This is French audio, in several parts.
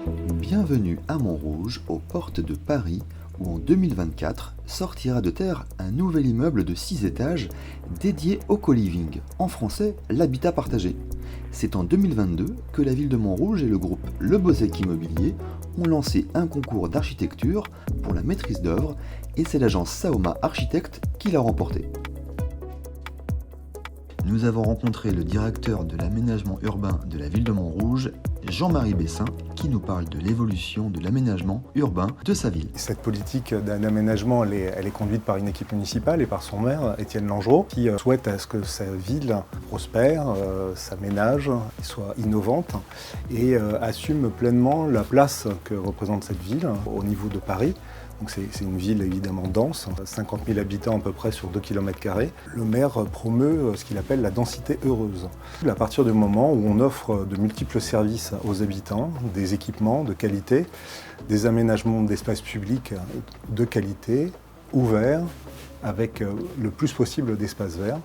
Bienvenue à Montrouge, aux portes de Paris, où en 2024 sortira de terre un nouvel immeuble de 6 étages dédié au co-living, en français l'habitat partagé. C'est en 2022 que la ville de Montrouge et le groupe Le Bosec Immobilier ont lancé un concours d'architecture pour la maîtrise d'œuvre et c'est l'agence Saoma Architecte qui l'a remporté. Nous avons rencontré le directeur de l'aménagement urbain de la ville de Montrouge, Jean-Marie Bessin, qui nous parle de l'évolution de l'aménagement urbain de sa ville. Cette politique d'aménagement, elle est conduite par une équipe municipale et par son maire, Étienne Langereau, qui souhaite à ce que sa ville prospère, s'aménage, soit innovante et assume pleinement la place que représente cette ville au niveau de Paris. Donc c'est une ville évidemment dense, 50 000 habitants à peu près sur 2 km². Le maire promeut ce qu'il appelle la densité heureuse. À partir du moment où on offre de multiples services aux habitants, des équipements de qualité, des aménagements d'espaces publics de qualité, ouverts, avec le plus possible d'espaces verts.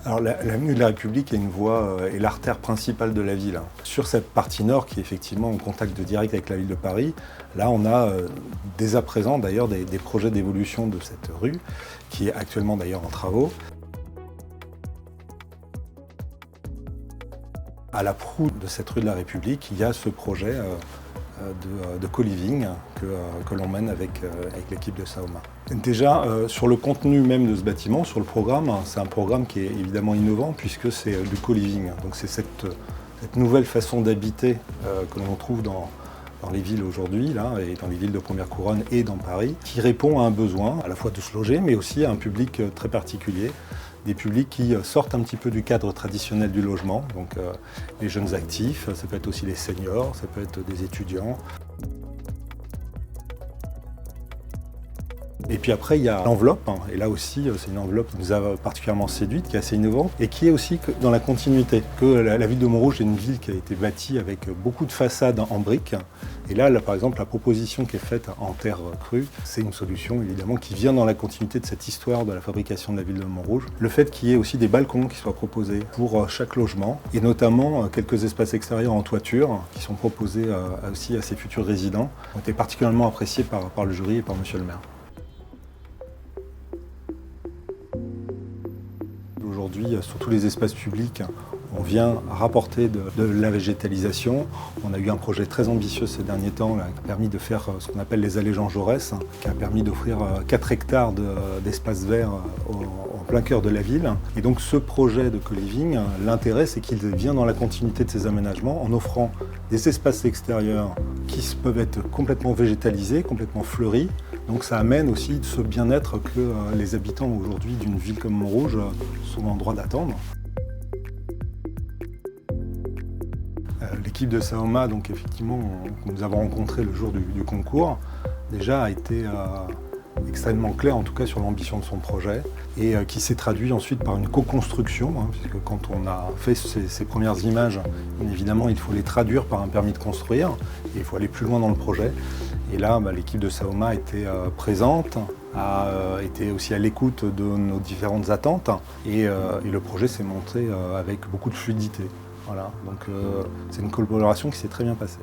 Alors l'avenue de la République est une voie et l'artère principale de la ville. Sur cette partie nord qui est effectivement en contact direct avec la ville de Paris, là on a dès à présent d'ailleurs des projets d'évolution de cette rue qui est actuellement d'ailleurs en travaux. À la proue de cette rue de la République, il y a ce projet de co-living que l'on mène avec l'équipe de Saoma. Déjà, sur le contenu même de ce bâtiment, sur le programme, c'est un programme qui est évidemment innovant puisque c'est du co-living. Donc c'est cette nouvelle façon d'habiter que l'on trouve dans les villes aujourd'hui, là, et dans les villes de première couronne et dans Paris, qui répond à un besoin à la fois de se loger, mais aussi à un public très particulier. Des publics qui sortent un petit peu du cadre traditionnel du logement, donc les jeunes actifs, ça peut être aussi les seniors, ça peut être des étudiants. Et puis après, il y a l'enveloppe, et là aussi, c'est une enveloppe qui nous a particulièrement séduite, qui est assez innovante, et qui est aussi dans la continuité. Que la ville de Montrouge est une ville qui a été bâtie avec beaucoup de façades en briques, et là, par exemple, la proposition qui est faite en terre crue, c'est une solution évidemment qui vient dans la continuité de cette histoire de la fabrication de la ville de Montrouge. Le fait qu'il y ait aussi des balcons qui soient proposés pour chaque logement, et notamment quelques espaces extérieurs en toiture qui sont proposés aussi à ces futurs résidents, ont été particulièrement appréciés par le jury et par monsieur le maire. Aujourd'hui, sur tous les espaces publics, on vient rapporter de la végétalisation. On a eu un projet très ambitieux ces derniers temps là, qui a permis de faire ce qu'on appelle les allées Jean Jaurès, qui a permis d'offrir 4 hectares d'espace vert en plein cœur de la ville. Et donc ce projet de co-living, l'intérêt c'est qu'il vient dans la continuité de ces aménagements en offrant des espaces extérieurs qui peuvent être complètement végétalisés, complètement fleuris. Donc ça amène aussi ce bien-être que les habitants aujourd'hui d'une ville comme Montrouge sont en droit d'attendre. L'équipe de Saoma, donc effectivement, que nous avons rencontré le jour du concours, déjà a été extrêmement clair en tout cas sur l'ambition de son projet et qui s'est traduit ensuite par une co-construction, puisque quand on a fait ces premières images, évidemment il faut les traduire par un permis de construire et il faut aller plus loin dans le projet. Et là, l'équipe de Saoma était présente, a été aussi à l'écoute de nos différentes attentes et le projet s'est monté avec beaucoup de fluidité. Voilà, donc c'est une collaboration qui s'est très bien passée.